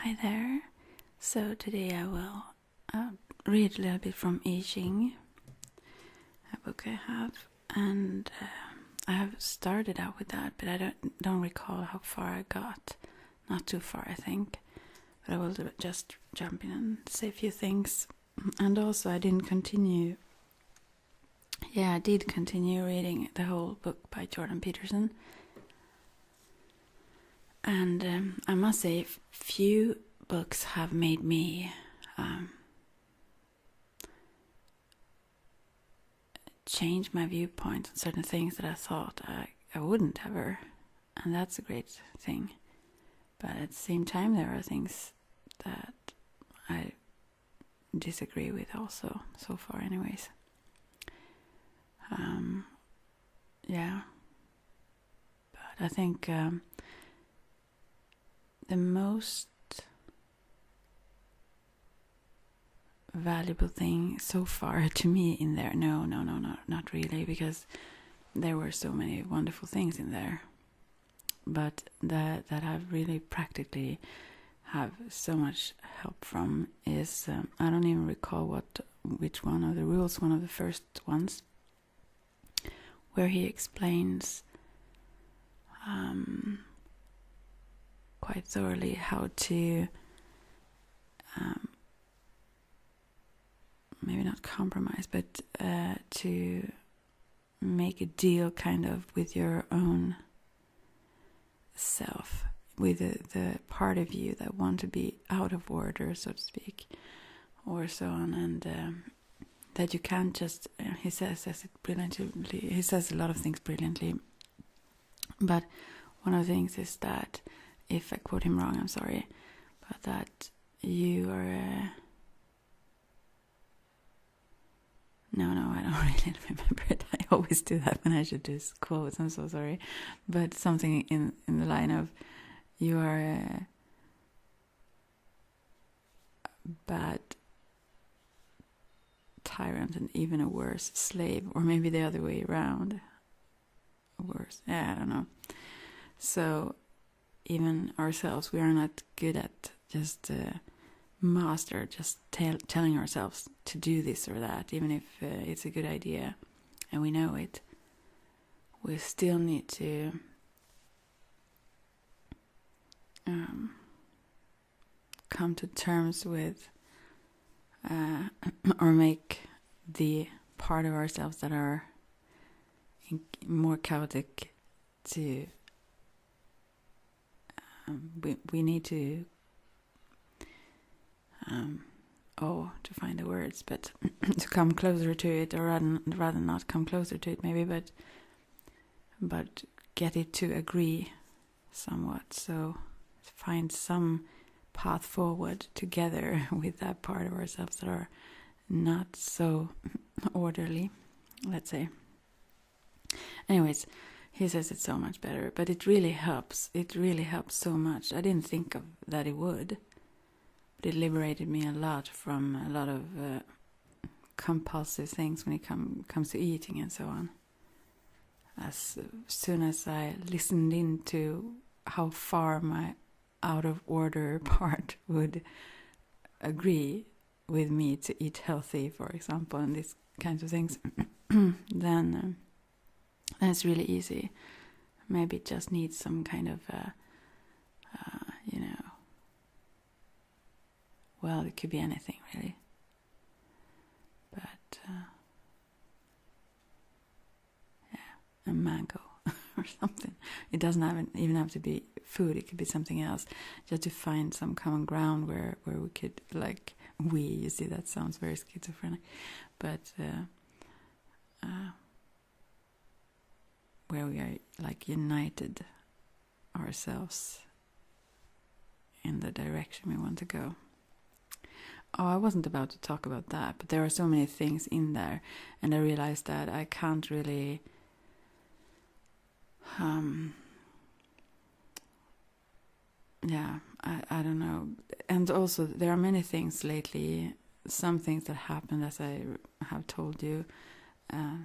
Hi there. So today I will read a little bit from I Ching, a book I have, and I have started out with that, but I don't recall how far I got. Not too far, I think. But I will just jump in and say a few things. And also, I didn't continue. Yeah, I did continue reading the whole book by Jordan Peterson. And I must say, few books have made me change my viewpoint on certain things that I thought I wouldn't ever. And that's a great thing. But at the same time, there are things that I disagree with also, so far anyways. Yeah. But I think the most valuable thing so far to me in there, no, not really, because there were so many wonderful things in there, but that I've really practically have so much help from is I don't even recall which one of the rules, one of the first ones, where he explains quite thoroughly how to maybe not compromise, but to make a deal kind of with your own self, with the part of you that want to be out of order, so to speak, or so on, and that you can't just, he says it brilliantly, he says a lot of things brilliantly, but one of the things is that, if I quote him wrong, I'm sorry, but that you are no, I don't really remember it. I always do that when I should do quotes. I'm so sorry. But something in the line of, you are a bad tyrant and even a worse slave. Or maybe the other way around. Worse. Yeah, I don't know. So, even ourselves, we are not good at just master just telling ourselves to do this or that, even if it's a good idea and we know it. We still need to come to terms with or make the part of ourselves that are more chaotic to we need to to find the words, but to come closer to it, or rather not come closer to it maybe, but get it to agree somewhat, so find some path forward together with that part of ourselves that are not so orderly, let's say. Anyways, he says it's so much better, but it really helps so much. I didn't think of that it would. But it liberated me a lot from a lot of compulsive things when it comes to eating and so on. As soon as I listened into how far my out of order part would agree with me to eat healthy, for example, and these kinds of things, then it's really easy. Maybe it just needs some kind of well, it could be anything, really. But, a mango or something. It doesn't even have to be food. It could be something else. Just to find some common ground where we could, you see, that sounds very schizophrenic. But where we are, united ourselves in the direction we want to go. Oh, I wasn't about to talk about that, but there are so many things in there, and I realized that I can't really I don't know. And also, there are many things lately, some things that happened, as I have told you,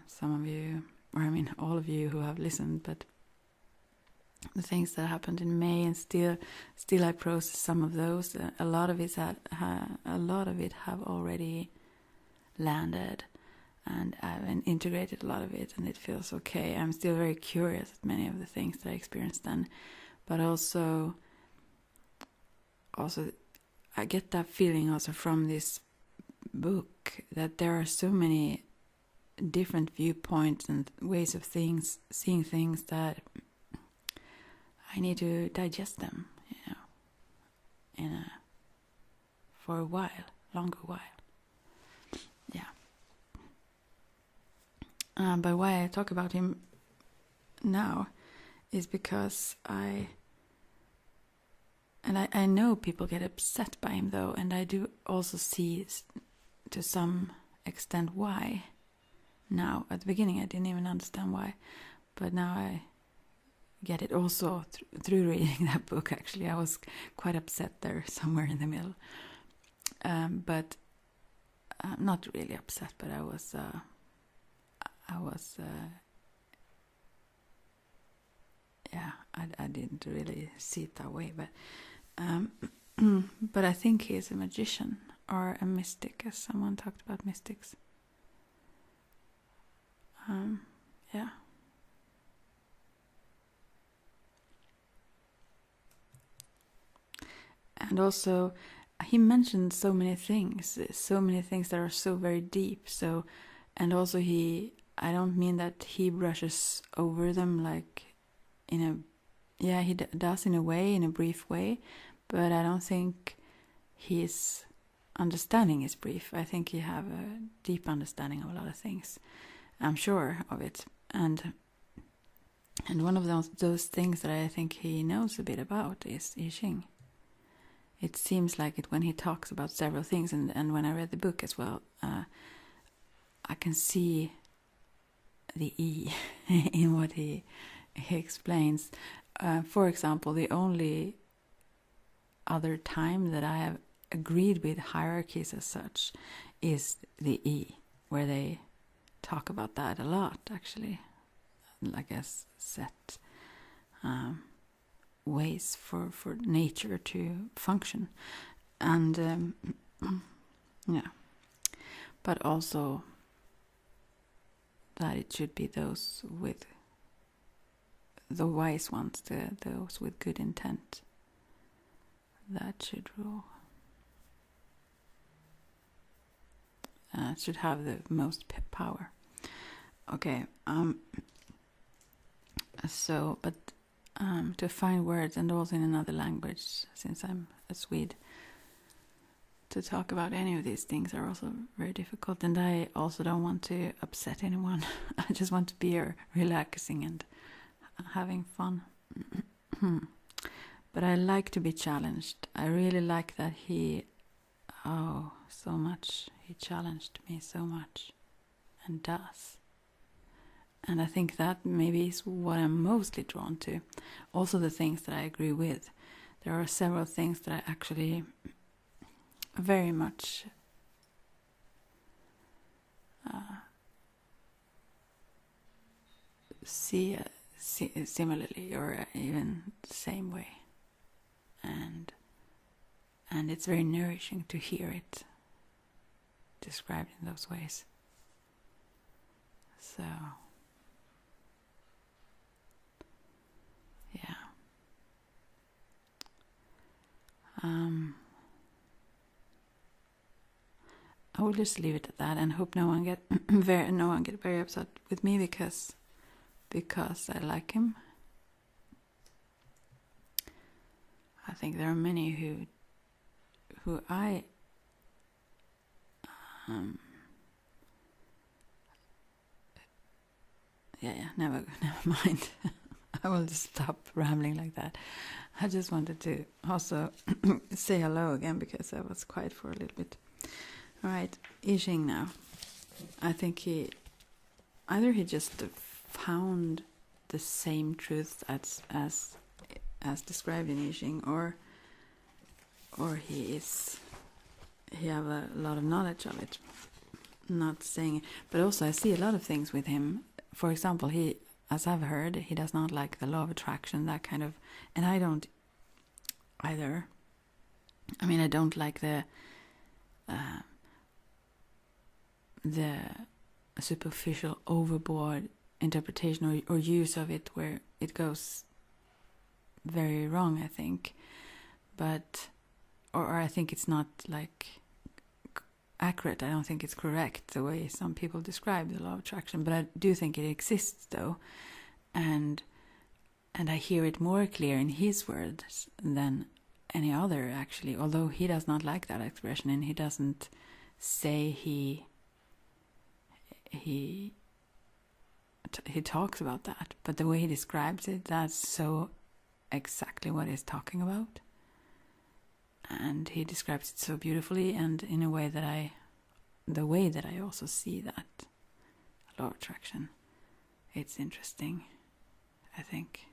some of you, or I mean all of you who have listened, but the things that happened in May, and still I process some of those. A lot of it have already landed, and I've integrated a lot of it, and it feels okay. I'm still very curious at many of the things that I experienced then, but also I get that feeling also from this book that there are so many different viewpoints and ways of seeing things that I need to digest them, for a while, longer while. Yeah. But why I talk about him now is because I know people get upset by him though, and I do also see to some extent why. Now, at the beginning I didn't even understand why, but now I get it also through reading that book. Actually, I was quite upset there somewhere in the middle, but not really upset, but I was I didn't really see it that way, but but I think he is a magician or a mystic, as someone talked about mystics. Yeah. And also, he mentioned so many things that are so very deep. So, and also I don't mean that he brushes over them like he does in a way, in a brief way, but I don't think his understanding is brief. I think he have a deep understanding of a lot of things. I'm sure of it. And one of those things that I think he knows a bit about is I Ching. It seems like it when he talks about several things, and when I read the book as well, I can see the E in what he explains. For example, the only other time that I have agreed with hierarchies as such is the E, where they talk about that a lot, actually, like as set ways for nature to function. And yeah, but also that it should be those with the wise ones, those with good intent, that should rule. Should have the most power. Okay. So, but to find words, and also in another language, since I'm a Swede, to talk about any of these things are also very difficult, and I also don't want to upset anyone. I just want to be relaxing and having fun. But I like to be challenged. I really like that he challenged me so much, and does. And I think that maybe is what I'm mostly drawn to. Also the things that I agree with. There are several things that I actually very much see similarly, or even the same way. And it's very nourishing to hear it described in those ways. So, yeah. I will just leave it at that, and hope no one get very upset with me because I like him. I think there are many who I never mind. I will just stop rambling like that. I just wanted to also say hello again because I was quiet for a little bit. All right, I Ching now. I think he just found the same truth as described in I Ching, or he have a lot of knowledge of it. Not saying it, but also I see a lot of things with him. For example, as I've heard, he does not like the law of attraction, that kind of, and I don't either. I mean, I don't like the superficial, overboard interpretation or use of it, where it goes very wrong, I think. But, or I think it's not like accurate. I don't think it's correct the way some people describe the law of attraction, but I do think it exists, though, and I hear it more clear in his words than any other, actually, although he does not like that expression, and he doesn't say he talks about that, but the way he describes it, that's so exactly what he's talking about. And he describes it so beautifully, and in a way that the way that I also see that law of attraction. It's interesting, I think.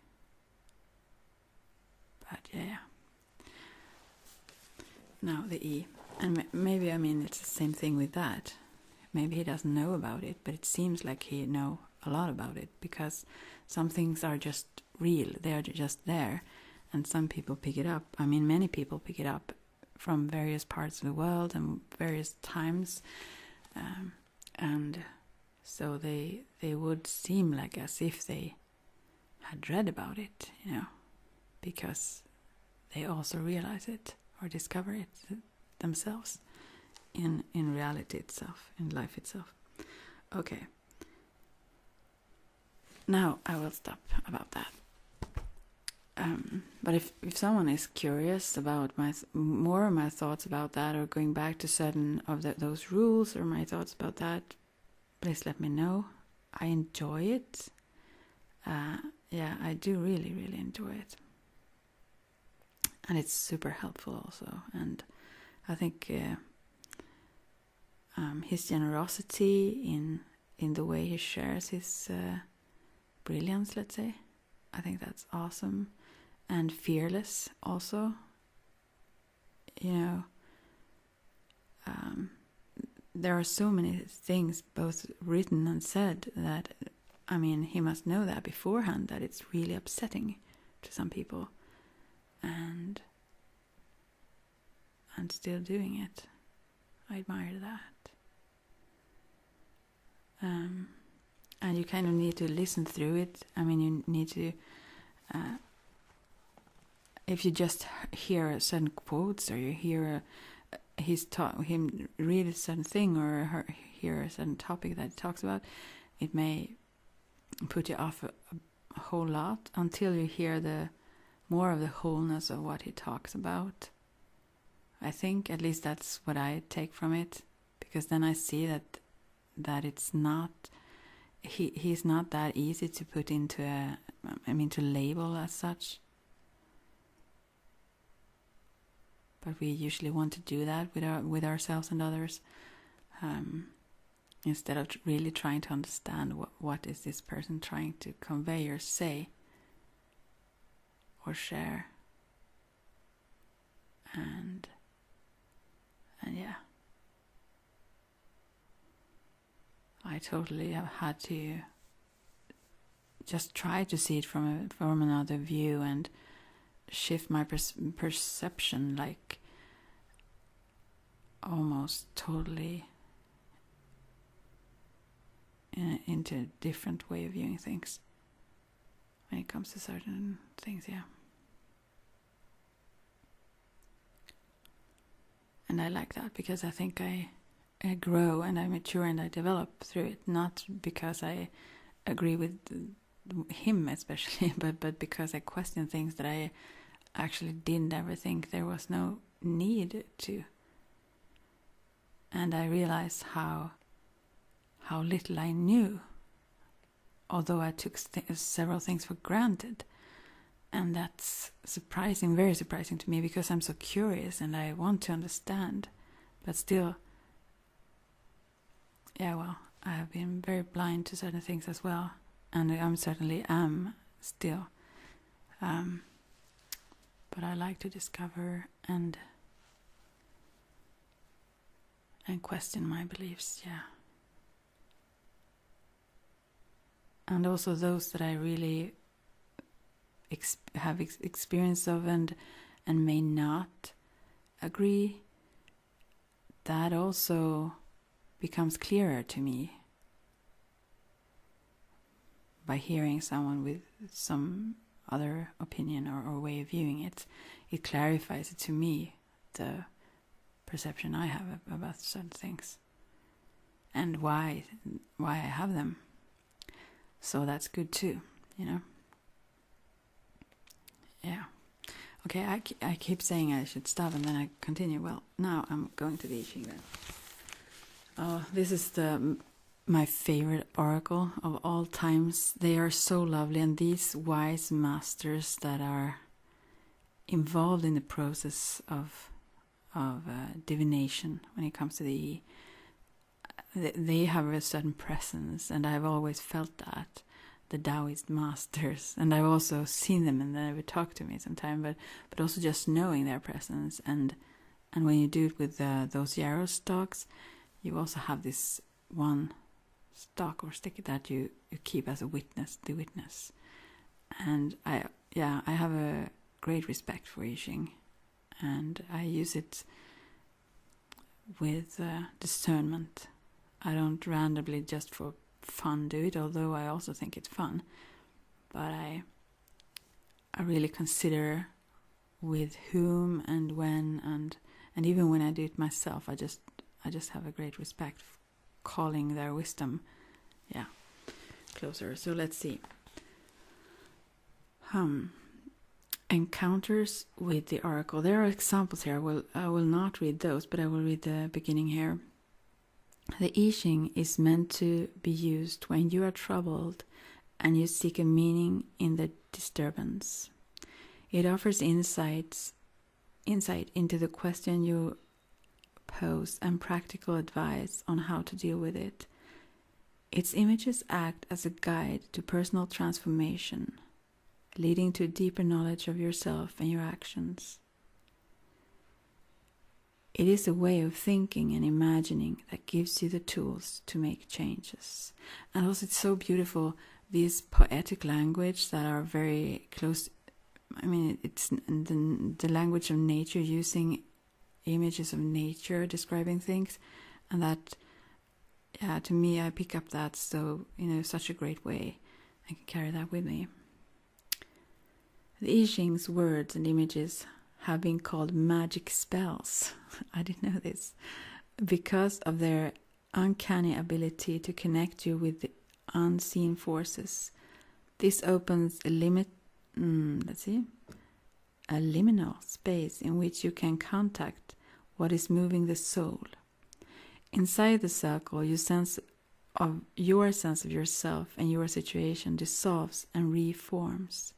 But yeah. Now the E. And maybe, I mean, it's the same thing with that. Maybe he doesn't know about it, but it seems like he knows a lot about it, because some things are just real. They are just there. And some people pick it up. I mean, many people pick it up from various parts of the world and various times. And so they would seem like as if they had read about it, because they also realize it or discover it themselves in reality itself, in life itself. Okay. Now I will stop about that. But if someone is curious about more of my thoughts about that, or going back to certain of those rules or my thoughts about that, please let me know. I enjoy it. Yeah, I do really, really enjoy it. And it's super helpful also. And I think his generosity in the way he shares his brilliance, let's say, I think that's awesome. And fearless also. There are so many things both written and said that, I mean, he must know that beforehand, that it's really upsetting to some people, and still doing it. I admire that. And you kind of need to listen through it. I mean, you need to, if you just hear certain quotes, or you hear him read a certain thing, or hear a certain topic that he talks about, it may put you off a whole lot until you hear the more of the wholeness of what he talks about. I think, at least that's what I take from it, because then I see that it's not, he's not that easy to put into to label as such. But we usually want to do that with ourselves and others, instead of really trying to understand what is this person trying to convey or say or share. And yeah, I totally have had to just try to see it from another view and shift my perception, like almost totally into a different way of viewing things when it comes to certain things. Yeah. And I like that, because I think I grow and I mature and I develop through it, not because I agree with him especially, but because I question things that I actually didn't ever think there was no need to. And I realized how little I knew, although I took several things for granted. And that's surprising, very surprising to me, because I'm so curious and I want to understand. But still, yeah, well, I have been very blind to certain things as well. And I certainly am still. But I like to discover and question my beliefs, yeah. and also those that I really have experience of and may not agree, that also becomes clearer to me by hearing someone with some other opinion or way of viewing it. It clarifies it to me, the perception I have about certain things and why I have them. So that's good too, Yeah. Okay, I keep saying I should stop and then I continue. Well, now I'm going to the I Ching then. Oh, this is my favorite oracle of all times. They are so lovely, and these wise masters that are involved in the process of divination when it comes to the they have a certain presence, and I've always felt that, the Taoist masters, and I've also seen them and they never talk to me sometimes, but also just knowing their presence, and when you do it with those yarrow stalks, you also have this one stalk or stick that you keep as a witness, the witness. And I have a great respect for I Ching, and I use it with discernment. I don't randomly just for fun do it, although I also think it's fun, but I really consider with whom and when, and even when I do it myself, I just have a great respect for calling their wisdom closer. So let's see. Encounters with the oracle. There are examples here. I will not read those, but I will read the beginning here. The I Ching is meant to be used when you are troubled and you seek a meaning in the disturbance. It offers insight into the question you pose and practical advice on how to deal with it. Its images act as a guide to personal transformation, leading to deeper knowledge of yourself and your actions. It is a way of thinking and imagining that gives you the tools to make changes. And also it's so beautiful, these poetic language that are very close. I mean, it's the language of nature, using images of nature, describing things. And that, to me, I pick up that so, such a great way. I can carry that with me. The I Ching's words and images have been called magic spells. I didn't know this. Because of their uncanny ability to connect you with the unseen forces. This opens a liminal space in which you can contact what is moving the soul. Inside the circle, your sense of yourself and your situation dissolves and reforms.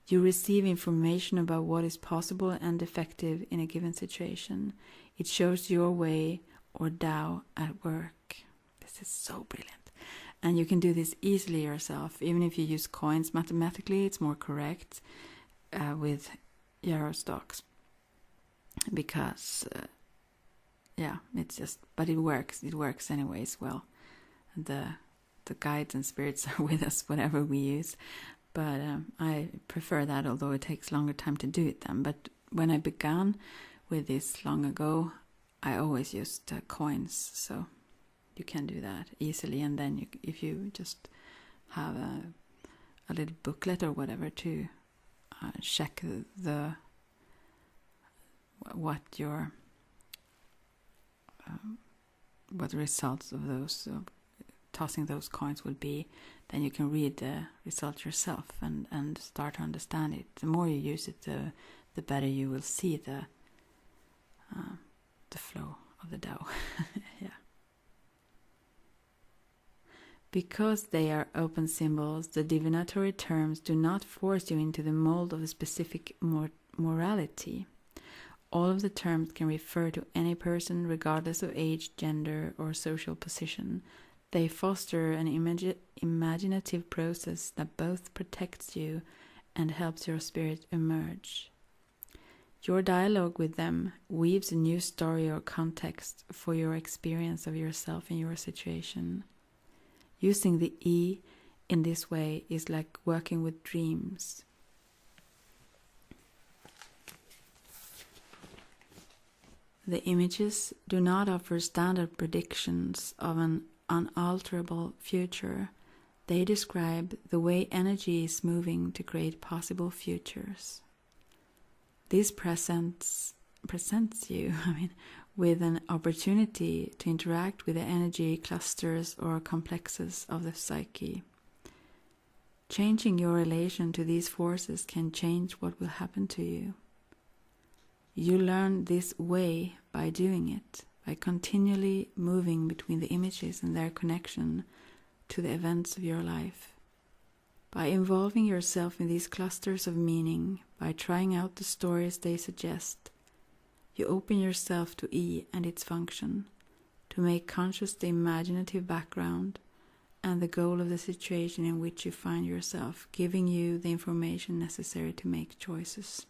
You receive information about what is possible and effective in a given situation. It shows your way or Tao at work. This is so brilliant. And you can do this easily yourself. Even if you use coins mathematically, it's more correct with yarrow stalks. Because, it's just, but it works. It works anyways well. The guides and spirits are with us, whatever we use. But I prefer that, although it takes longer time to do it then. But when I began with this long ago, I always used coins, so you can do that easily. And then if you just have a little booklet or whatever to check what the results of those tossing those coins will be, then you can read the result yourself and start to understand it. The more you use it, the better you will see the flow of the Tao. Because they are open symbols, the divinatory terms do not force you into the mold of a specific morality. All of the terms can refer to any person, regardless of age, gender, or social position. They foster an imaginative process that both protects you and helps your spirit emerge. Your dialogue with them weaves a new story or context for your experience of yourself and your situation. Using the I in this way is like working with dreams. The images do not offer standard predictions of an unalterable future. They describe the way energy is moving to create possible futures. This presents you, with an opportunity to interact with the energy clusters or complexes of the psyche. Changing your relation to these forces can change what will happen to you. You learn this way by doing it, by continually moving between the images and their connection to the events of your life. By involving yourself in these clusters of meaning, by trying out the stories they suggest, you open yourself to E and its function, to make conscious the imaginative background and the goal of the situation in which you find yourself, giving you the information necessary to make choices.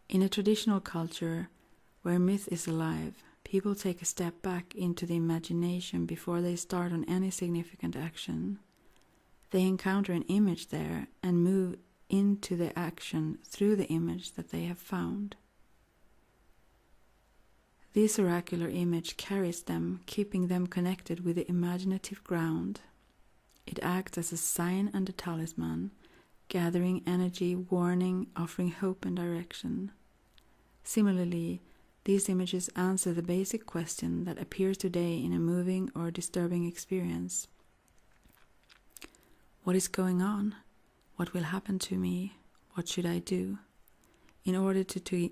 In a traditional culture where myth is alive, people take a step back into the imagination before they start on any significant action. They encounter an image there and move into the action through the image that they have found. This oracular image carries them, keeping them connected with the imaginative ground. It acts as a sign and a talisman, gathering energy, warning, offering hope and direction. Similarly, these images answer the basic question that appears today in a moving or disturbing experience. What is going on? What will happen to me? What should I do? In order to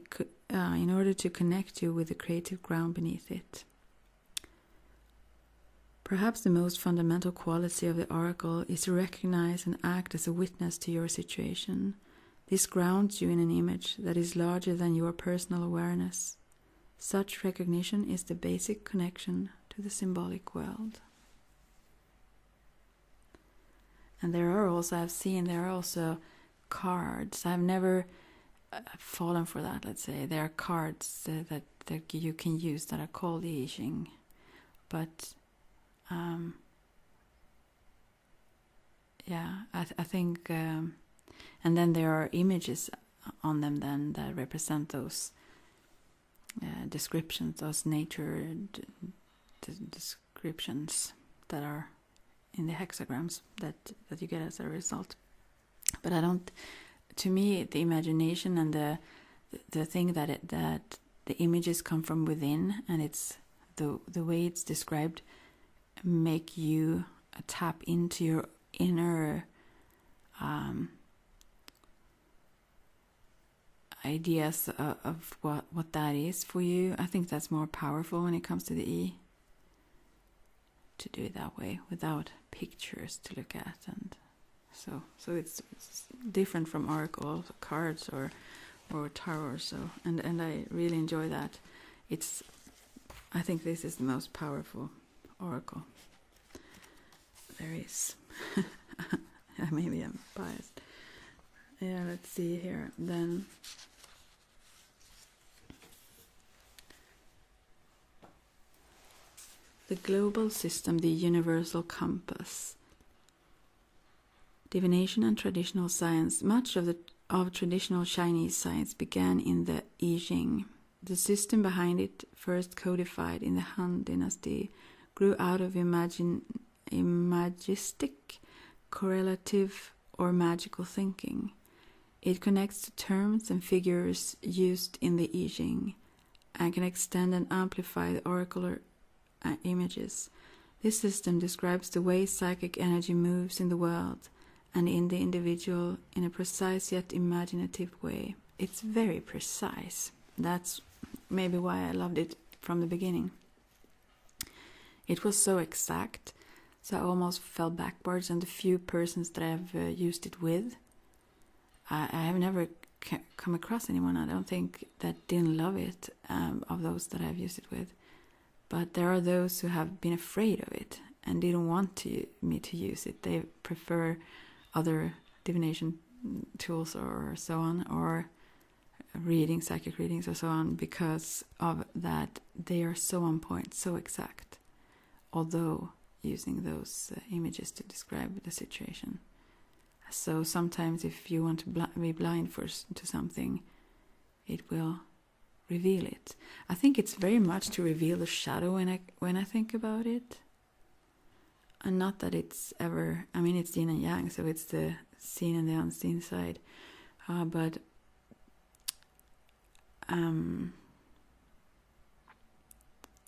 connect you with the creative ground beneath it. Perhaps the most fundamental quality of the oracle is to recognize and act as a witness to your situation. This grounds you in an image that is larger than your personal awareness. Such recognition is the basic connection to the symbolic world. And there are also cards. I've never fallen for that, let's say. There are cards that you can use that are called the I Ching. But, I think... and then there are images on them then that represent those descriptions, those nature descriptions that are in the hexagrams that you get as a result. But to me, the imagination and the thing that the images come from within, and it's the way it's described, make you tap into your inner ideas of what that is for you. I think that's more powerful when it comes to the E, to do it that way without pictures to look at, and so it's different from oracle cards or tarot. So and I really enjoy that. I think this is the most powerful oracle there is. Maybe I'm biased. Yeah, let's see here then. The global system, the universal compass. Divination and traditional science. Much of traditional Chinese science began in the I Ching. The system behind it, first codified in the Han Dynasty, grew out of imagistic, correlative, or magical thinking. It connects to terms and figures used in the I Ching and can extend and amplify the oracular images. This system describes the way psychic energy moves in the world and in the individual in a precise yet imaginative way. It's very precise. That's maybe why I loved it from the beginning. It was so exact, so I almost fell backwards, and the few persons that I've used it with, I have never come across anyone, I don't think, that didn't love it, of those that I've used it with. But there are those who have been afraid of it and didn't want me to use it. They prefer other divination tools or so on, or psychic readings or so on, because of that they are so on point, so exact. Although using those images to describe the situation. So sometimes if you want to be blind to something, it will reveal it. I think it's very much to reveal the shadow when I think about it. And not that it's ever, I mean, it's yin and yang, so it's the seen and the unseen side. But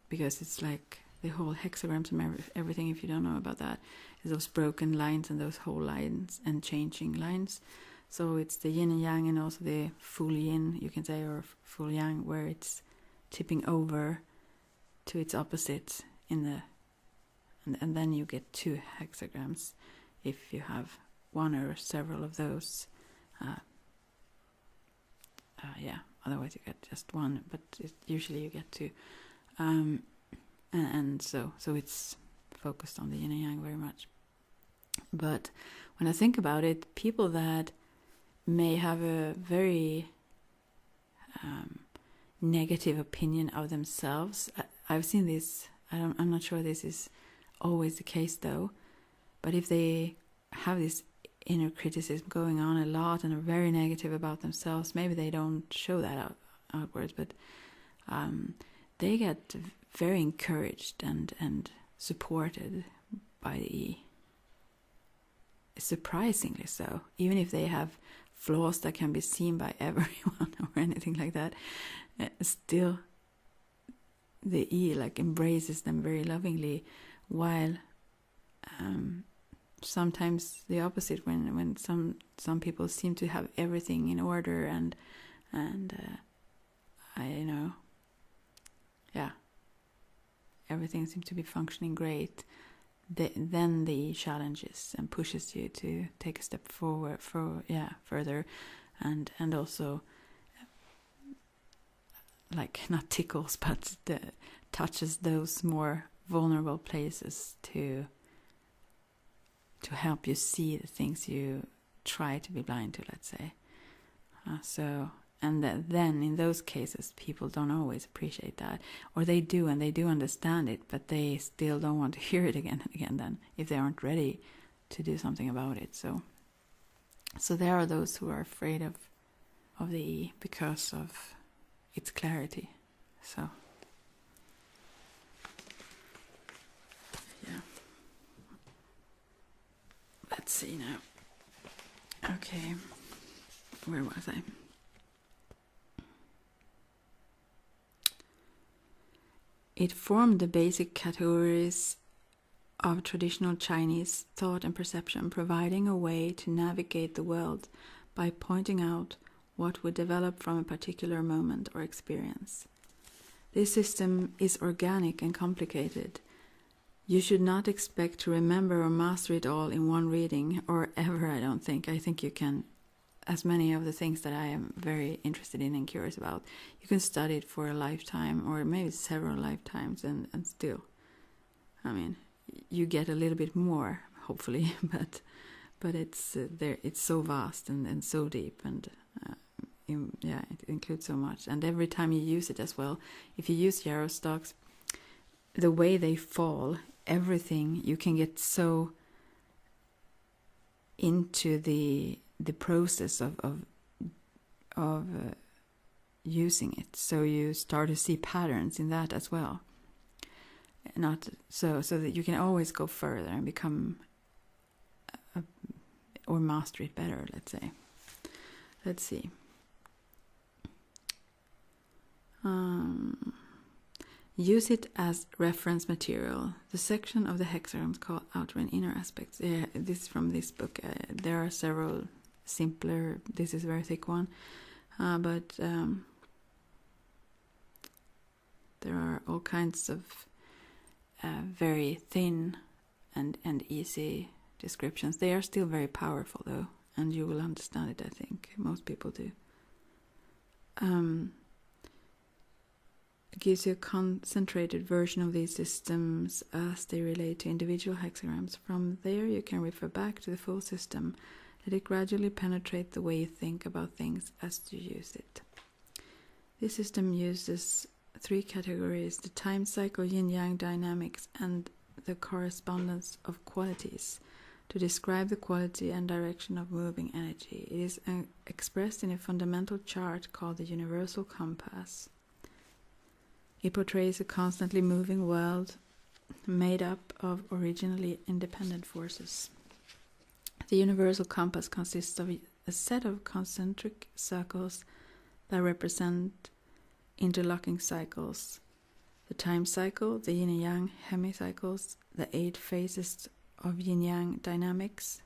because it's like the whole hexagrams and everything, if you don't know about that, is those broken lines and those whole lines and changing lines. So it's the yin and yang, and also the full yin, you can say, or full yang, where it's tipping over to its opposite in the, and then you get 2 hexagrams if you have one or several of those. Otherwise you get just one, but usually you get 2. And so it's focused on the yin and yang very much. But when I think about it, people that may have a very negative opinion of themselves, I've seen this, I'm not sure this is always the case though, but if they have this inner criticism going on a lot and are very negative about themselves, maybe they don't show that outwards, but they get very encouraged and supported by the E. Surprisingly so, even if they have flaws that can be seen by everyone or anything like that, still the E like embraces them very lovingly, while sometimes the opposite, when some people seem to have everything in order and everything seems to be functioning great, then the challenges and pushes you to take a step forward further, and also like not tickles, but touches those more vulnerable places to help you see the things you try to be blind to, let's say. Then in those cases, people don't always appreciate that, or they do, and they do understand it, but they still don't want to hear it again and again. Then, if they aren't ready to do something about it, so there are those who are afraid of the E because of its clarity. So, yeah. Let's see now. Okay, where was I? It formed the basic categories of traditional Chinese thought and perception, providing a way to navigate the world by pointing out what would develop from a particular moment or experience. This system is organic and complicated. You should not expect to remember or master it all in one reading, or ever, I don't think. I think you can, as many of the things that I am very interested in and curious about, you can study it for a lifetime or maybe several lifetimes and still, I mean, you get a little bit more, hopefully, but it's there. It's so vast and so deep, and it includes so much. And every time you use it as well, if you use yarrow stalks, the way they fall, everything, you can get so into the process of using it, so you start to see patterns in that as well. Not so that you can always go further and become or master it better. Let's say. Let's see. Use it as reference material. The section of the hexagrams called outer and inner aspects. This is from this book. There are several simpler. This is a very thick one, but there are all kinds of very thin and easy descriptions. They are still very powerful though, and you will understand it. I think most people do. It gives you a concentrated version of these systems as they relate to individual hexagrams. From there you can refer back to the full system. Let it gradually penetrate the way you think about things as you use it. This system uses 3 categories: the time cycle, yin-yang dynamics, and the correspondence of qualities to describe the quality and direction of moving energy. It is expressed in a fundamental chart called the universal compass. It portrays a constantly moving world made up of originally independent forces. The universal compass consists of a set of concentric circles that represent interlocking cycles. The time cycle, the yin and yang hemicycles, the 8 phases of yin-yang dynamics,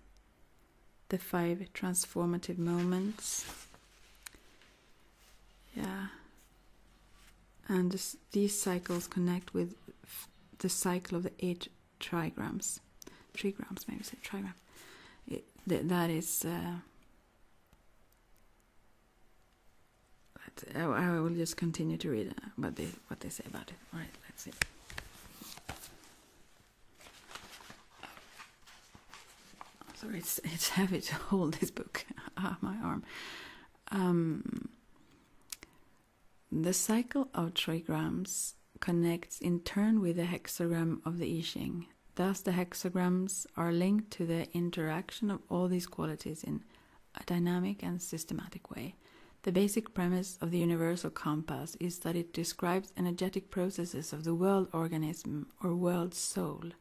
the 5 transformative moments. Yeah. And these cycles connect with the cycle of the 8 trigrams. Trigrams, maybe say trigram. That is... I will just continue to read what they say about it. All right, let's see. Sorry, it's heavy to hold this book. My arm. The cycle of trigrams connects in turn with the hexagram of the I Ching. Thus, the hexagrams are linked to the interaction of all these qualities in a dynamic and systematic way. The basic premise of the universal compass is that it describes energetic processes of the world organism or world soul.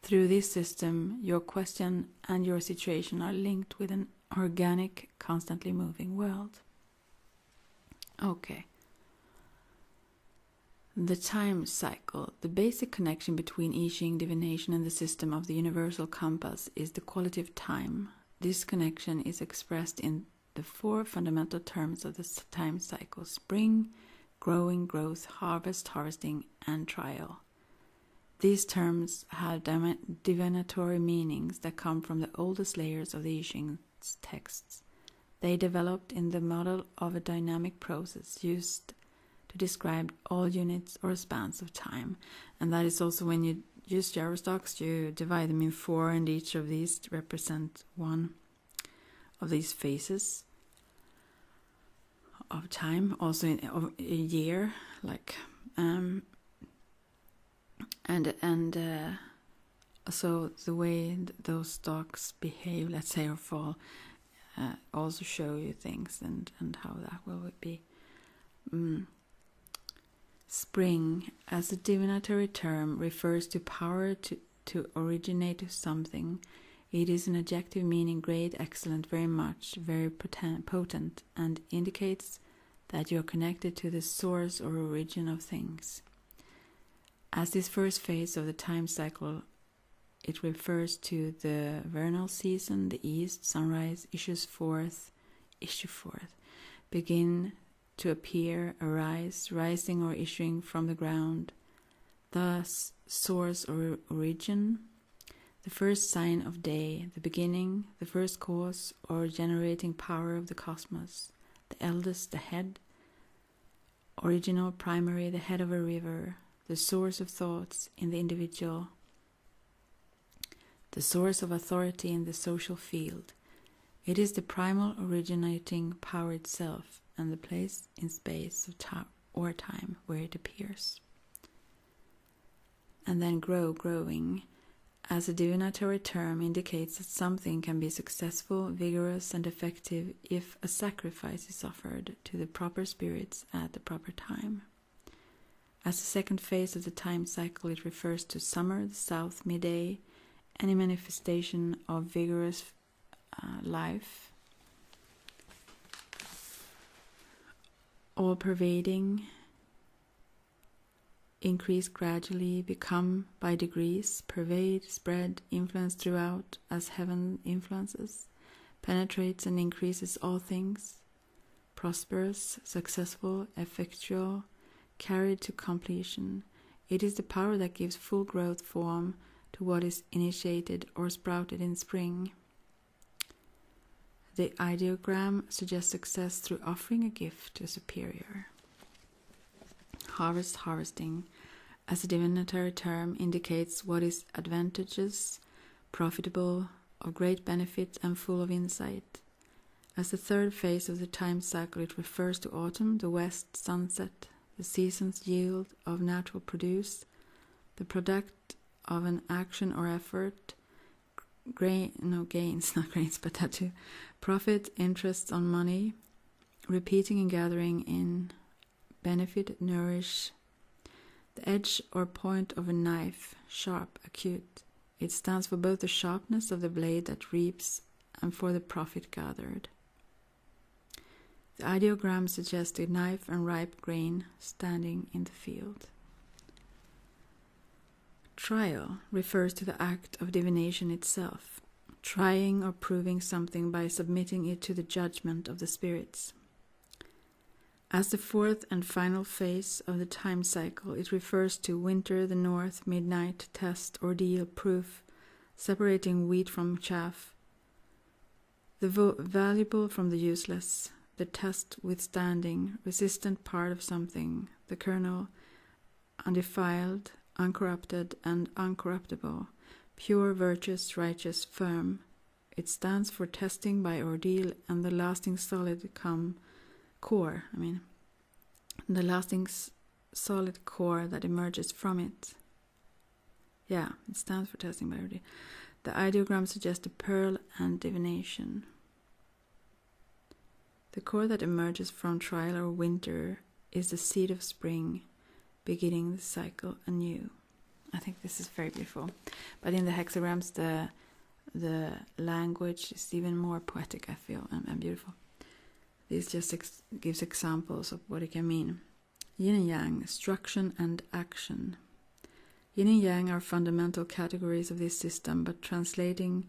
Through this system, your question and your situation are linked with an organic, constantly moving world. Okay. The time cycle. The basic connection between I Ching divination and the system of the universal compass is the quality of time. This connection is expressed in the 4 fundamental terms of the time cycle: spring, growing, growth, harvest, harvesting, and trial. These terms have divinatory meanings that come from the oldest layers of the I Ching's texts. They developed in the model of a dynamic process used to describe all units or spans of time. And that is also when you use Jarostocks, you divide them in 4, and each of these represent one of these phases of time, also of a year, like so the way those stocks behave, let's say, or fall, also show you things and how that will be. Spring, as a divinatory term, refers to power to originate something. It is an adjective meaning great, excellent, very much, very potent, and indicates that you are connected to the source or origin of things. As this first phase of the time cycle, it refers to the vernal season, the east, sunrise, issue forth, begin to appear, arise, rising or issuing from the ground, thus source or origin, the first sign of day, the beginning, the first cause or generating power of the cosmos, the eldest, the head, original, primary, the head of a river, the source of thoughts in the individual, the source of authority in the social field. It is the primal originating power itself and the place in space of or time where it appears. And then growing, as a divinatory term, indicates that something can be successful, vigorous, and effective if a sacrifice is offered to the proper spirits at the proper time. As the second phase of the time cycle, it refers to summer, the south, midday, any manifestation of vigorous life, all-pervading, increase gradually, become by degrees, pervade, spread, influence throughout as heaven influences, penetrates and increases all things, prosperous, successful, effectual, carried to completion. It is the power that gives full growth form to what is initiated or sprouted in spring. The ideogram suggests success through offering a gift to a superior. Harvesting, as a divinatory term, indicates what is advantageous, profitable, of great benefit, and full of insight. As the third phase of the time cycle, it refers to autumn, the west, sunset, the season's yield of natural produce, the product of an action or effort, gains, not grains, but tattoo, profit, interest on money, repeating and gathering in, benefit, nourish, the edge or point of a knife, sharp, acute. It stands for both the sharpness of the blade that reaps and for the profit gathered. The ideogram suggests a knife and ripe grain standing in the field. Trial refers to the act of divination itself, trying or proving something by submitting it to the judgment of the spirits. As the fourth and final phase of the time cycle, it refers to winter, the north, midnight, test, ordeal, proof, separating wheat from chaff, the valuable from the useless, the test withstanding, resistant part of something, the kernel, undefiled, uncorrupted, and uncorruptible, pure, virtuous, righteous, firm. It stands for testing by ordeal and the lasting solid core, the lasting solid core that emerges from it. Yeah, it stands for testing by ordeal. The ideogram suggests a pearl and divination. The core that emerges from trial or winter is the seed of spring, beginning the cycle anew. I think this is very beautiful. But in the hexagrams, the language is even more poetic, I feel, and beautiful. This just gives examples of what it can mean. Yin and Yang, struction and action. Yin and Yang are fundamental categories of this system, but translating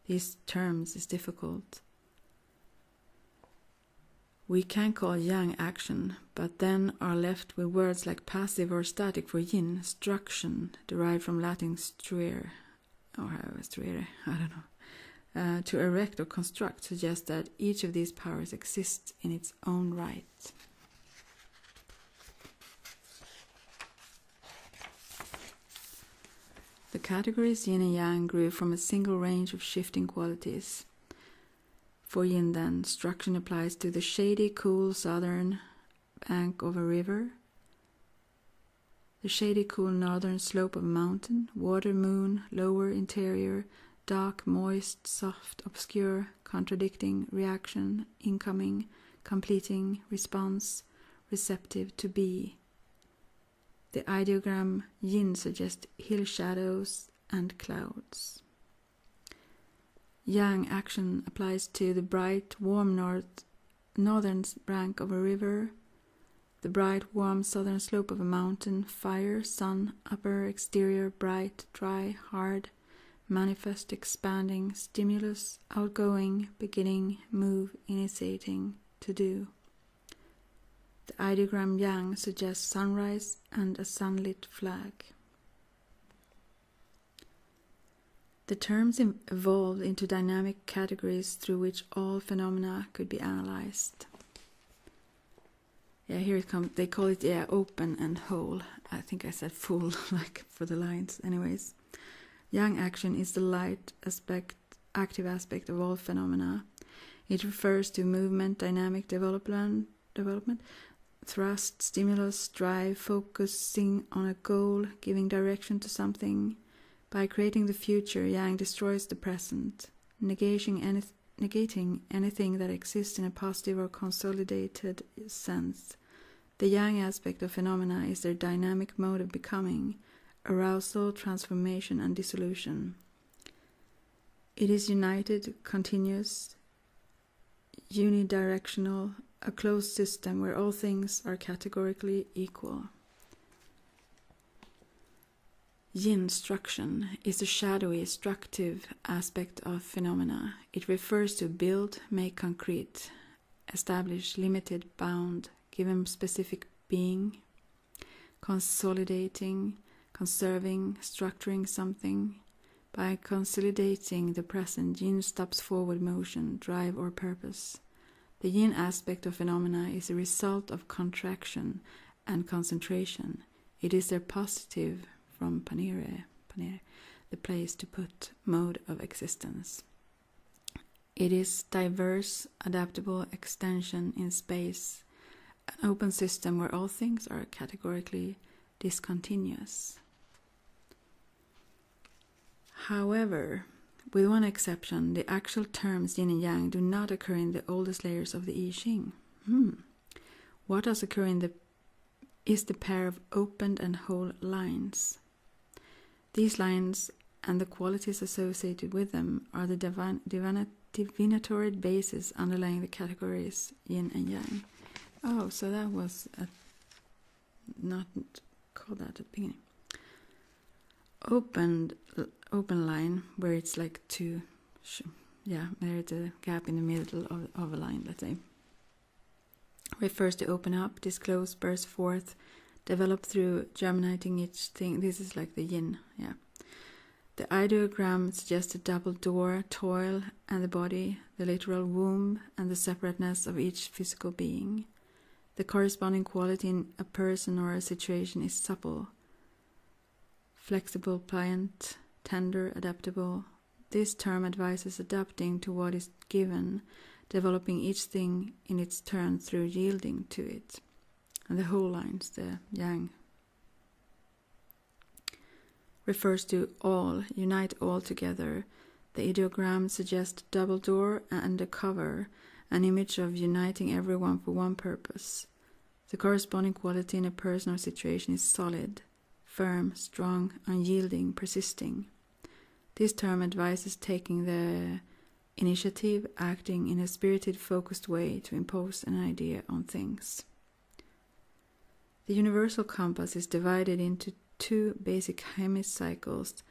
these terms is difficult. We can call Yang action, but then are left with words like passive or static for Yin, struction, derived from Latin struere, or struere, I don't know. To erect or construct suggests that each of these powers exists in its own right. The categories Yin and Yang grew from a single range of shifting qualities. For Yin, then, struction applies to the shady, cool southern bank of a river, the shady, cool northern slope of a mountain, water, moon, lower interior, dark, moist, soft, obscure, contradicting, reaction, incoming, completing, response, receptive, to be. The ideogram Yin suggests hill shadows and clouds. Yang action applies to the bright, warm northern bank of a river, the bright, warm southern slope of a mountain, fire, sun, upper, exterior, bright, dry, hard, manifest, expanding, stimulus, outgoing, beginning, move, initiating, to do. The ideogram Yang suggests sunrise and a sunlit flag. The terms evolved into dynamic categories through which all phenomena could be analyzed. Yeah, here it comes. They call it open and whole. I think I said full, like for the lines. Anyways, Yang action is the light aspect, active aspect of all phenomena. It refers to movement, dynamic development, thrust, stimulus, drive, focusing on a goal, giving direction to something. By creating the future, Yang destroys the present, negating anything that exists in a positive or consolidated sense. The Yang aspect of phenomena is their dynamic mode of becoming, arousal, transformation, and dissolution. It is united, continuous, unidirectional, a closed system where all things are categorically equal. Yin struction is the shadowy, structive aspect of phenomena. It refers to build, make concrete, establish, limited, bound, given specific being, consolidating, conserving, structuring something. By consolidating the present, Yin stops forward motion, drive, or purpose. The Yin aspect of phenomena is a result of contraction and concentration. It is their positive from panere, the place to put, mode of existence. It is diverse, adaptable extension in space, an open system where all things are categorically discontinuous. However, with one exception, the actual terms yin and yang do not occur in the oldest layers of the I Ching. What does occur is the pair of opened and whole lines. These lines and the qualities associated with them are the divinatory basis underlying the categories yin and yang. Oh, so that was not called that at the beginning. Open line, where it's like two, there's a gap in the middle of a line, let's say, refers to open up, disclose, burst forth, develop through germinating each thing. This is like the yin, yeah. The ideogram suggests a double door, toil, and the body, the literal womb, and the separateness of each physical being. The corresponding quality in a person or a situation is supple, flexible, pliant, tender, adaptable. This term advises adapting to what is given, developing each thing in its turn through yielding to it. And the whole lines, the yang, refers to all, unite all together. The ideogram suggests a double door and a cover, an image of uniting everyone for one purpose. The corresponding quality in a person or situation is solid, firm, strong, unyielding, persisting. This term advises taking the initiative, acting in a spirited, focused way to impose an idea on things. The universal compass is divided into two basic hemicycles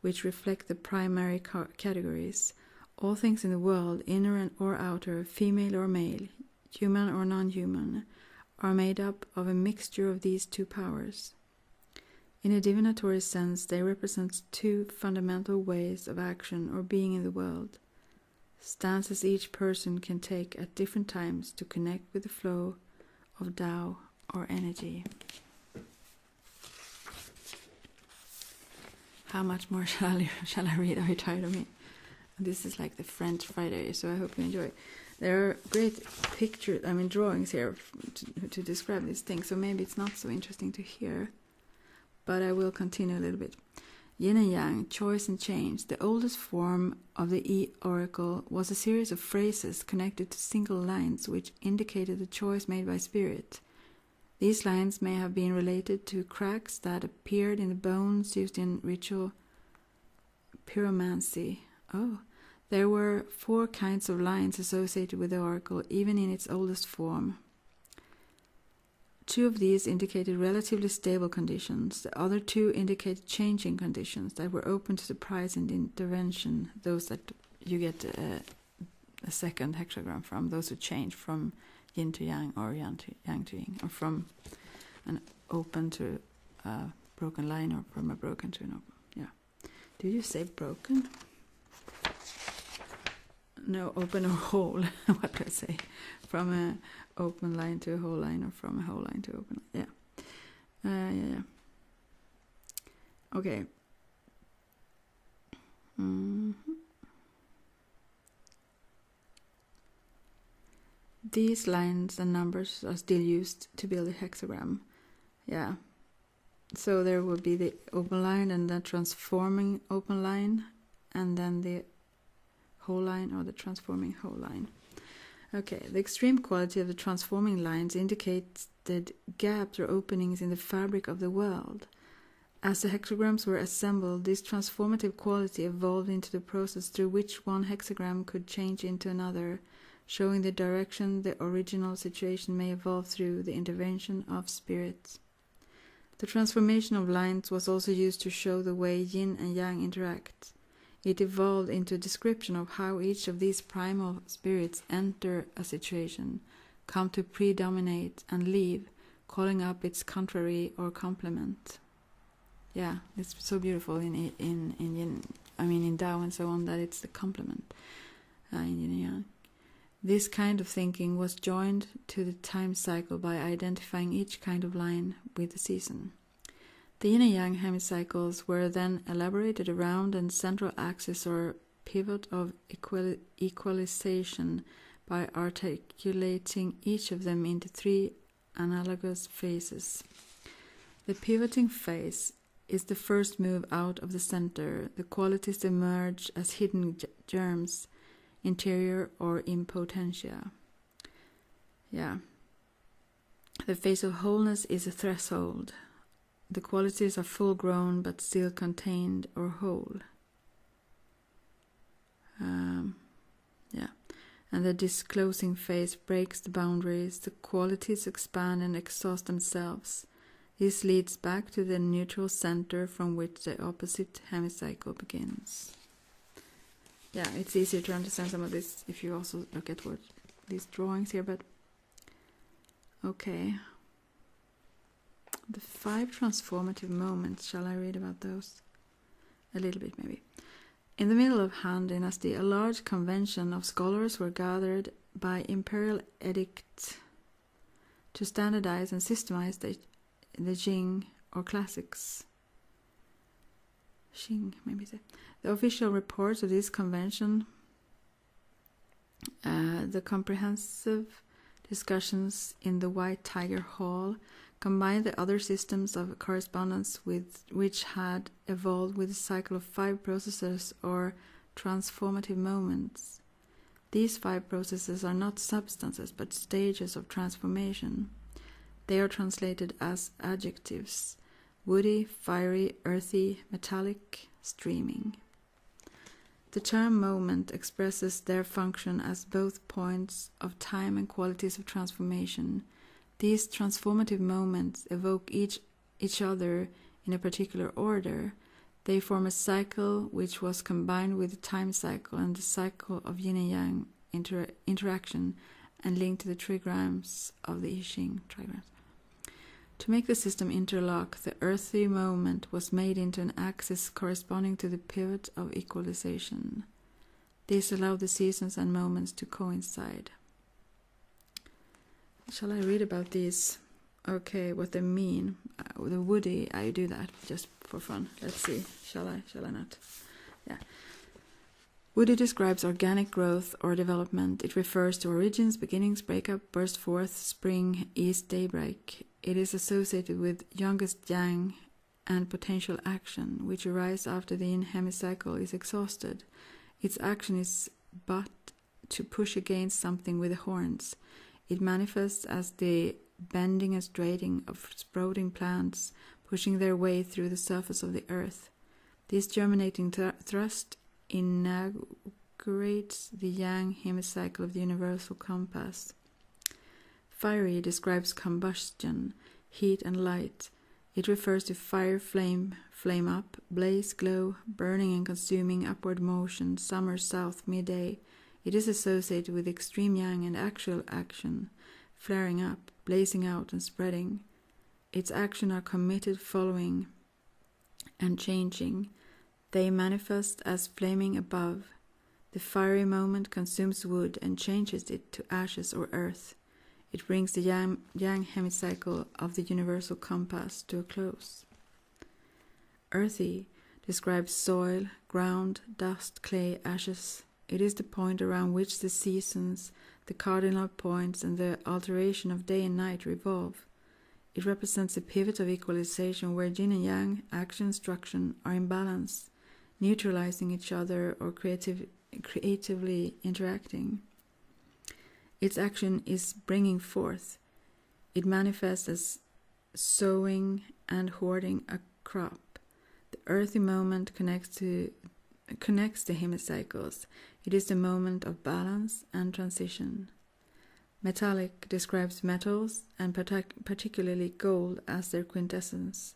which reflect the primary categories. All things in the world, inner or outer, female or male, human or non-human, are made up of a mixture of these two powers. In a divinatory sense, they represent two fundamental ways of action or being in the world, stances each person can take at different times to connect with the flow of Tao or energy. How much more shall I read? Are you tired of me? This is like the French Friday, so I hope you enjoy. There are great pictures, drawings here to describe these things, so maybe it's not so interesting to hear, but I will continue a little bit. Yin and Yang, choice and change. The oldest form of the I oracle was a series of phrases connected to single lines which indicated the choice made by spirit. These lines may have been related to cracks that appeared in the bones used in ritual pyromancy. There were 4 kinds of lines associated with the oracle, even in its oldest form. 2 of these indicated relatively stable conditions. The other 2 indicated changing conditions that were open to surprise and intervention. Those that you get a second hexagram from, those who change from yin to yang or yang to yin, or from an open to a broken line, or from a broken to an open. Yeah. Did you say broken? No, open or whole. What do I say? From a open line to a whole line, or from a whole line to open line. Yeah. Okay. These lines and numbers are still used to build a hexagram. Yeah. So there will be the open line and the transforming open line, and then the whole line or the transforming whole line. Okay, the extreme quality of the transforming lines indicates the gaps or openings in the fabric of the world. As the hexagrams were assembled, this transformative quality evolved into the process through which one hexagram could change into another, showing the direction the original situation may evolve through the intervention of spirits. The transformation of lines was also used to show the way yin and yang interact. It evolved into a description of how each of these primal spirits enter a situation, come to predominate and leave, calling up its contrary or complement. Yeah, it's so beautiful in yin, in Tao and so on, that it's the complement in yin and yang. This kind of thinking was joined to the time cycle by identifying each kind of line with the season. The yin and yang hemicycles were then elaborated around a central axis or pivot of equalization by articulating each of them into 3 analogous phases. The pivoting phase is the first move out of the center. The qualities emerge as hidden germs, interior or impotentia. Yeah. The phase of wholeness is a threshold. The qualities are full grown but still contained or whole. Yeah. And the disclosing phase breaks the boundaries. The qualities expand and exhaust themselves. This leads back to the neutral center from which the opposite hemicycle begins. Yeah, it's easier to understand some of this if you also look at what these drawings here, but okay. The 5 transformative moments, shall I read about those? A little bit maybe. In the middle of Han Dynasty, a large convention of scholars were gathered by imperial edict to standardize and systemize the Ching or classics. Ching, maybe say. The official reports of this convention, the comprehensive discussions in the White Tiger Hall, combined the other systems of correspondence which had evolved with a cycle of 5 processes or transformative moments. These 5 processes are not substances but stages of transformation. They are translated as adjectives: woody, fiery, earthy, metallic, streaming. The term moment expresses their function as both points of time and qualities of transformation. These transformative moments evoke each other in a particular order. They form a cycle which was combined with the time cycle and the cycle of yin and yang interaction and linked to the trigrams of the I Ching trigrams. To make the system interlock, the earthy moment was made into an axis corresponding to the pivot of equalization. This allowed the seasons and moments to coincide. Shall I read about these? Okay, what they mean. The woody, I do that just for fun. Let's see. Shall I not? Yeah. Woody describes organic growth or development. It refers to origins, beginnings, breakup, burst forth, spring, east, daybreak. It is associated with youngest yang and potential action, which arise after the yin hemicycle is exhausted. Its action is but to push against something with the horns. It manifests as the bending and straining of sprouting plants, pushing their way through the surface of the earth. This germinating thrust inaugurates the yang hemicycle of the universal compass. Fiery describes combustion, heat and light. It refers to fire, flame up, blaze, glow, burning and consuming, upward motion, summer, south, midday. It is associated with extreme yang and actual action, flaring up, blazing out and spreading. Its actions are committed, following and changing. They manifest as flaming above. The fiery moment consumes wood and changes it to ashes or earth. It brings the yang hemicycle of the universal compass to a close. Earthy describes soil, ground, dust, clay, ashes. It is the point around which the seasons, the cardinal points, and the alteration of day and night revolve. It represents a pivot of equalization where yin and yang, action and structure, are in balance, neutralizing each other or creatively interacting. Its action is bringing forth. It manifests as sowing and hoarding a crop. The earthy moment connects the hemicycles. It is the moment of balance and transition. Metallic describes metals, and particularly gold, as their quintessence.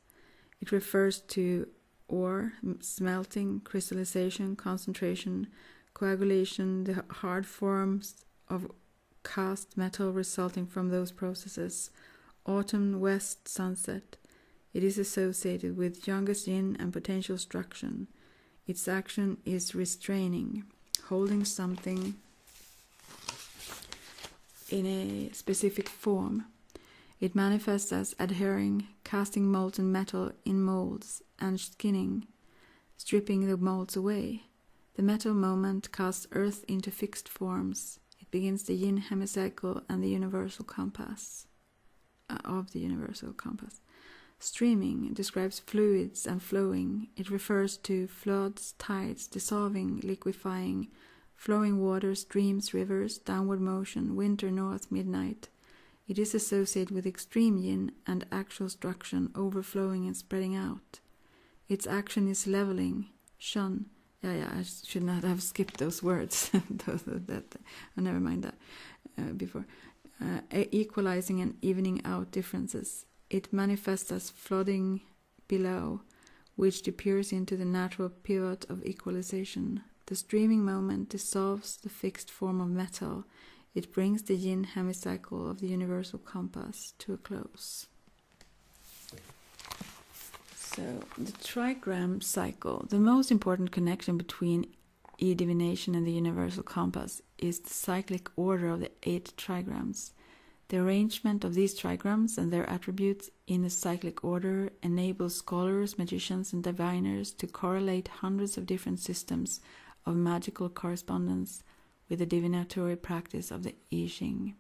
It refers to ore, smelting, crystallization, concentration, coagulation, the hard forms of cast metal resulting from those processes. Autumn, west, sunset. It is associated with youngest yin and potential structure. Its action is restraining, holding something in a specific form. It manifests as adhering, casting molten metal in molds, and skinning, stripping the molds away. The metal moment casts earth into fixed forms. It begins the yin hemicycle and the universal compass, of the universal compass. Streaming describes fluids and flowing. It refers to floods, tides, dissolving, liquefying, flowing water, streams, rivers, downward motion, winter, north, midnight. It is associated with extreme yin and actual structure, overflowing and spreading out. Its action is leveling, shun. I should not have skipped those words. Never mind that before. Equalizing and evening out differences. It manifests as flooding below, which appears into the natural pivot of equalization. The streaming moment dissolves the fixed form of metal. It brings the yin hemicycle of the universal compass to a close. So, the trigram cycle. The most important connection between e-divination and the universal compass is the cyclic order of the 8 trigrams. The arrangement of these trigrams and their attributes in a cyclic order enables scholars, magicians, and diviners to correlate hundreds of different systems of magical correspondence with the divinatory practice of the I Ching.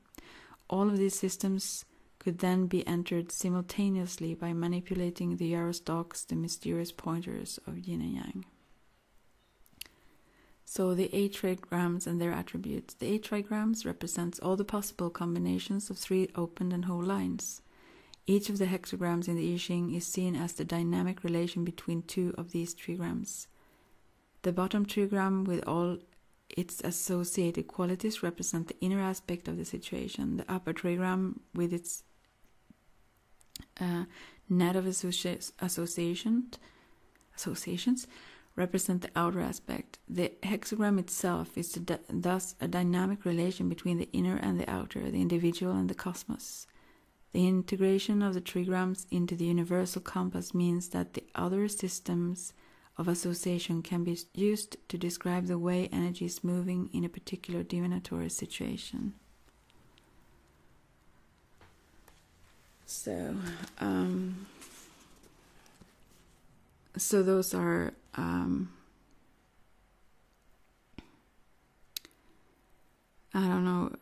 All of these systems could then be entered simultaneously by manipulating the arrow stalks, the mysterious pointers of yin and yang. So the 8 trigrams and their attributes. The 8 trigrams represents all the possible combinations of 3 opened and whole lines. Each of the hexagrams in the I Ching is seen as the dynamic relation between 2 of these trigrams. The bottom trigram with all its associated qualities represent the inner aspect of the situation. The upper trigram with its net of associations represent the outer aspect. The hexagram itself is thus a dynamic relation between the inner and the outer, the individual and the cosmos. The integration of the trigrams into the universal compass means that the other systems of association can be used to describe the way energy is moving in a particular divinatory situation. So those are I don't know.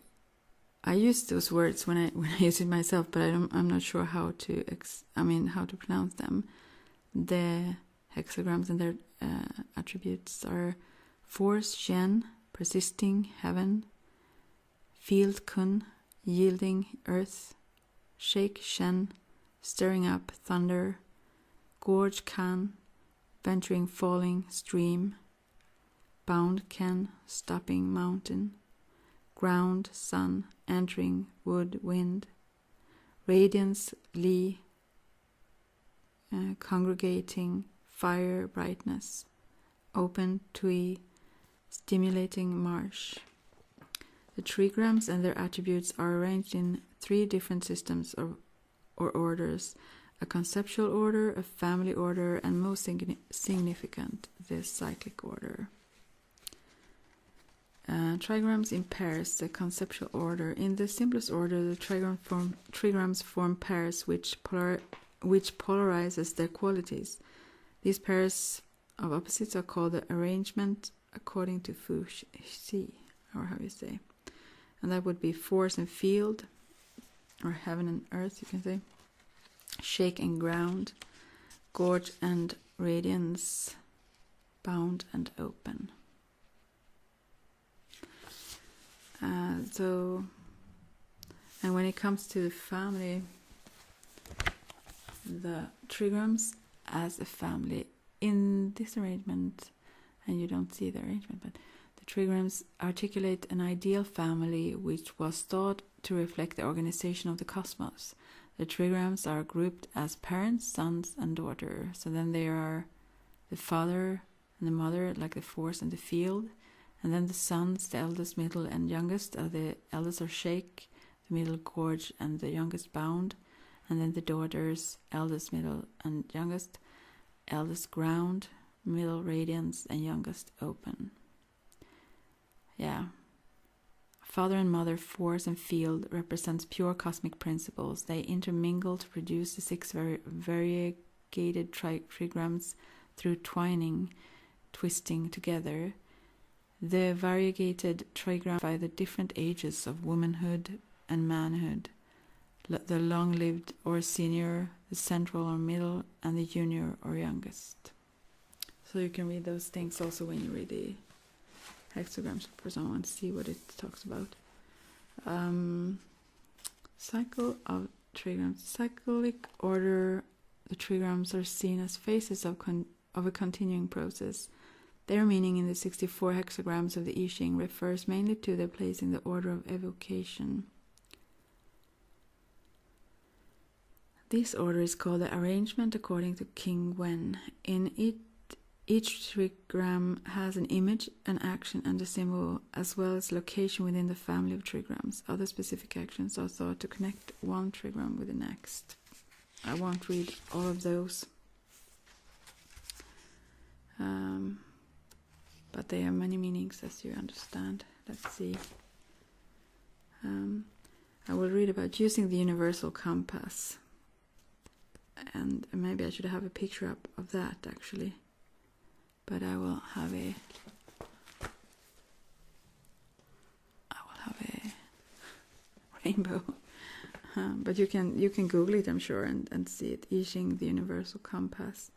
I use those words when I use it myself, but I'm not sure how to pronounce them. The hexagrams and their attributes are force, shen, persisting, heaven, field, kun, yielding, earth, shake, shen, stirring up, thunder, gorge, kan, venturing, falling, stream, bound, ken, stopping, mountain, ground, sun, entering, wood, wind, radiance, li, congregating, fire, brightness, open, tui, stimulating, marsh. The trigrams and their attributes are arranged in 3 different systems or orders: a conceptual order, a family order, and most significant, the cyclic order. Trigrams in pairs, the conceptual order. In the simplest order, the trigrams form pairs which polarizes their qualities. These pairs of opposites are called the arrangement according to Fu Xi, or how you say. And that would be force and field, or heaven and earth, you can say. Shake and ground, gorge and radiance, bound and open. And when it comes to the family, the trigrams as a family in this arrangement, and you don't see the arrangement, but the trigrams articulate an ideal family which was thought to reflect the organization of the cosmos. The trigrams are grouped as parents, sons, and daughter. So then they are the father and the mother, like the force and the field. And then the sons, the eldest, middle, and youngest. The eldest are shake, the middle gorge, and the youngest bound. And then the daughters, eldest, middle, and youngest. Eldest ground, middle radiance, and youngest open. Yeah. Father and mother, force and field represents pure cosmic principles. They intermingle to produce the 6 variegated trigrams through twining, twisting together. The variegated trigrams by the different ages of womanhood and manhood, the long-lived or senior, the central or middle, and the junior or youngest. So you can read those things also when you read the hexagrams for someone to see what it talks about. Cycle of trigrams. Cyclic order, the trigrams are seen as phases of a continuing process. Their meaning in the 64 hexagrams of the I Ching refers mainly to their place in the order of evocation. This order is called the arrangement according to King Wen. In it, each trigram has an image, an action, and a symbol, as well as location within the family of trigrams. Other specific actions are thought to connect one trigram with the next. I won't read all of those. But they have many meanings, as you understand. Let's see. I will read about using the universal compass. And maybe I should have a picture up of that, actually. But I will have a rainbow. But you can Google it, I'm sure, and see it. I Ching, the universal compass.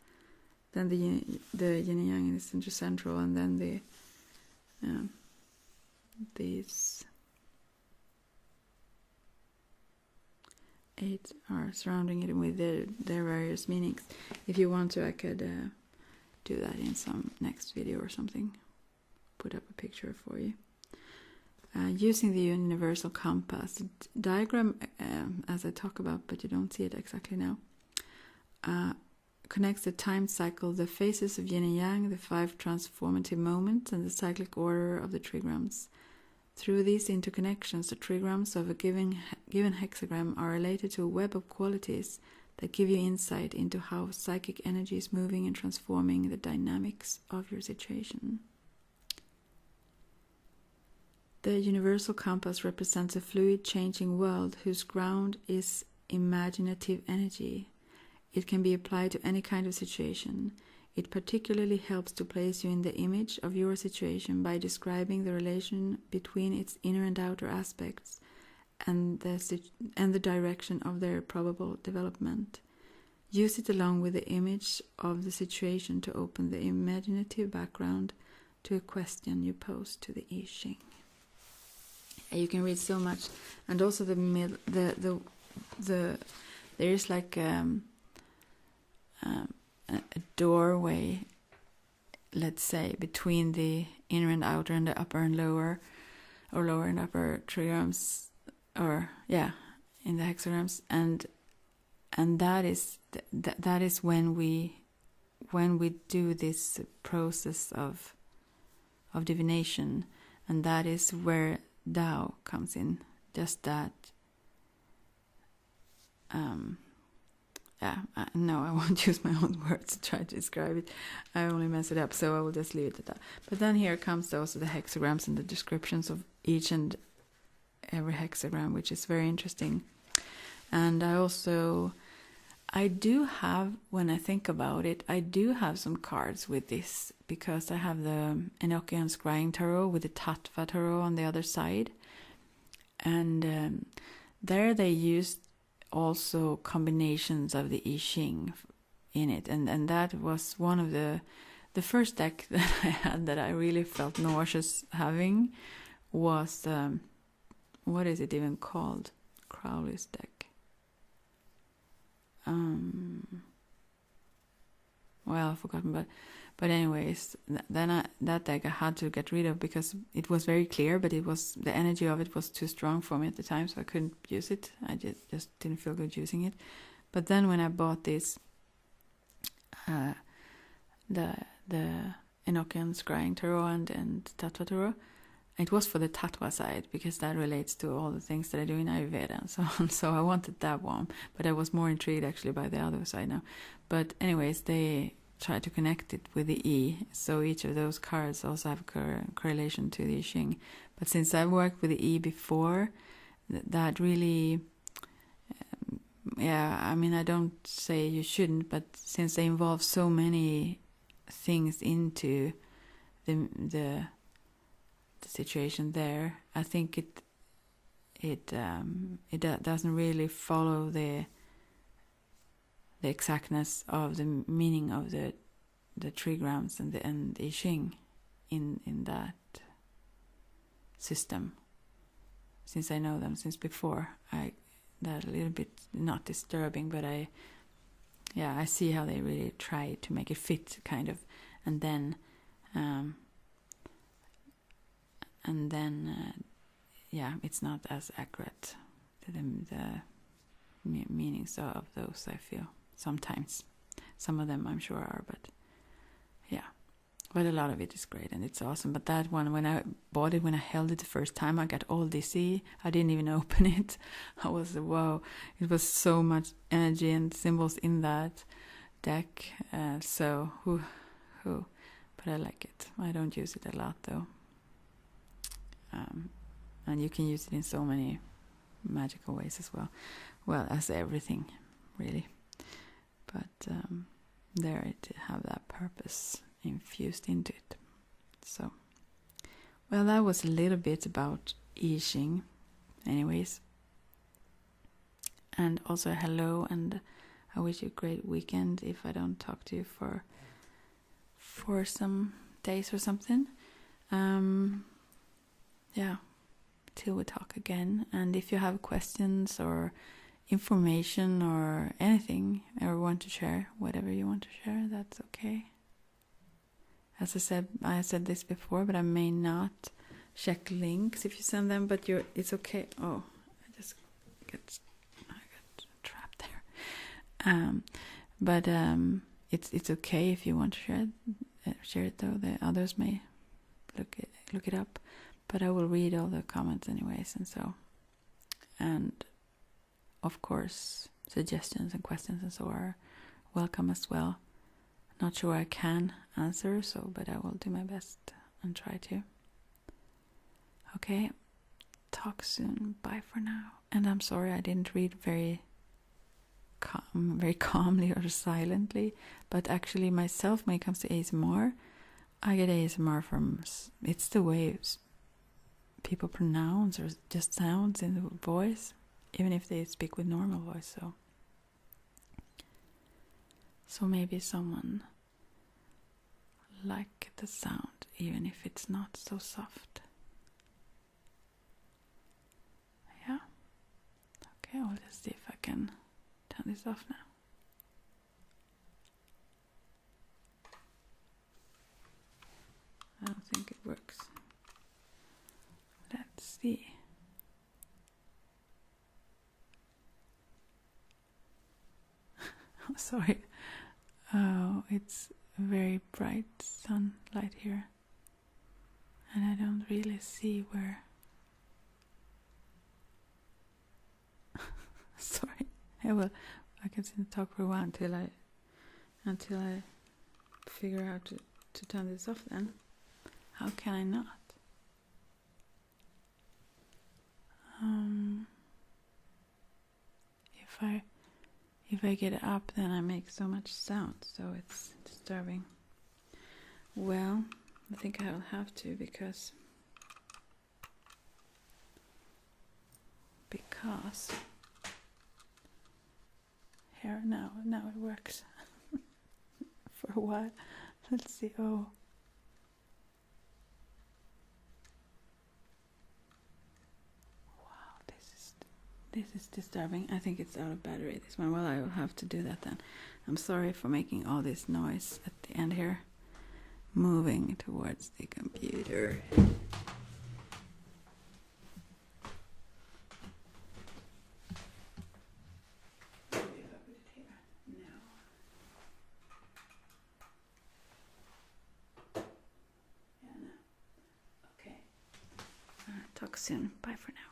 Then the yin and yang is intercentral, and then these 8 are surrounding it with their various meanings. If you want to, I could do that in some next video or something. Put up a picture for you. Using the universal compass diagram, as I talk about, but you don't see it exactly now, connects the time cycle, the phases of yin and yang, the 5 transformative moments, and the cyclic order of the trigrams. Through these interconnections, the trigrams of a given hexagram are related to a web of qualities that give you insight into how psychic energy is moving and transforming the dynamics of your situation. The universal compass represents a fluid, changing world whose ground is imaginative energy. It can be applied to any kind of situation. It particularly helps to place you in the image of your situation by describing the relation between its inner and outer aspects and the direction of their probable development. Use it along with the image of the situation to open the imaginative background to a question you pose to the I Ching. You can read so much, and also there is like a doorway, let's say, between the inner and outer and the upper and lower, or lower and upper trigrams, or in the hexagrams, and that is when we do this process of divination, and that is where Tao comes in. Just that. No, I won't use my own words to try to describe it. I only mess it up, so I will just leave it at that. But then here comes also the hexagrams and the descriptions of each and every hexagram, which is very interesting. And I do have, when I think about it, I do have some cards with this, because I have the Enochian Scrying Tarot with the Tattva Tarot on the other side. And there they used also combinations of the I Ching in it, and that was one of the first deck that I had that I really felt nauseous having was what is it even called? Crowley's deck. Well, I've forgotten, but anyways, then that deck I had to get rid of because it was very clear, but the energy of it was too strong for me at the time, so I couldn't use it. I just didn't feel good using it. But then when I bought this, the Enochian Scrying Tarot and Tattva Tarot, it was for the Tattva side, because that relates to all the things that I do in Ayurveda and so on. So I wanted that one, but I was more intrigued actually by the other side now. But anyways, they try to connect it with the E, so each of those cards also have a correlation to the I Ching. But since I've worked with the E before, that really, I mean, I don't say you shouldn't, but since they involve so many things into the situation there, I think it doesn't really follow the the exactness of the meaning of the trigrams and the I Ching in that system. Since I know them since before, that a little bit not disturbing, but I see how they really try to make it fit, kind of, and then it's not as accurate to the meanings of those. I feel sometimes, some of them I'm sure are, but a lot of it is great and it's awesome. But that one, when I bought it, when I held it the first time, I got all dizzy. I didn't even open it. I was, wow, it was so much energy and symbols in that deck. But I like it. I don't use it a lot though. And you can use it in so many magical ways as well. Well, as everything, really. But there it have that purpose infused into it. So, well, that was a little bit about I Ching, anyways. And also hello, and I wish you a great weekend if I don't talk to you for some days or something. Till we talk again. And if you have questions or information or anything, or want to share, whatever you want to share, that's okay. As I said this before, but I may not check links if you send them, but it's okay. Oh, I got trapped there. It's okay if you want to share it though. The others may look it up, but I will read all the comments anyways, and of course suggestions and questions and so are welcome as well. Not sure I can answer, but I will do my best and try to. Okay, talk soon. Bye for now. And I'm sorry I didn't read very calmly or silently, but actually myself, when it comes to ASMR, I get ASMR from, it's the way people pronounce or just sounds in the voice, even if they speak with normal voice. So maybe someone like the sound, even if it's not so soft. Yeah. Okay, I'll just see if I can turn this off now. I don't think it works. Let's see. Sorry. Oh, it's very bright sunlight here, and I don't really see where. Sorry. I can talk for a while until I figure out to turn this off. Then, how can I not? If I get up, then I make so much sound, so it's disturbing. Well, I think I will have to because here now it works for a while. Let's see. Oh. This is disturbing. I think it's out of battery, this one. Well, I will have to do that then. I'm sorry for making all this noise at the end here. Moving towards the computer. Maybe if I put it here. No. Yeah, no. Okay. Talk soon. Bye for now.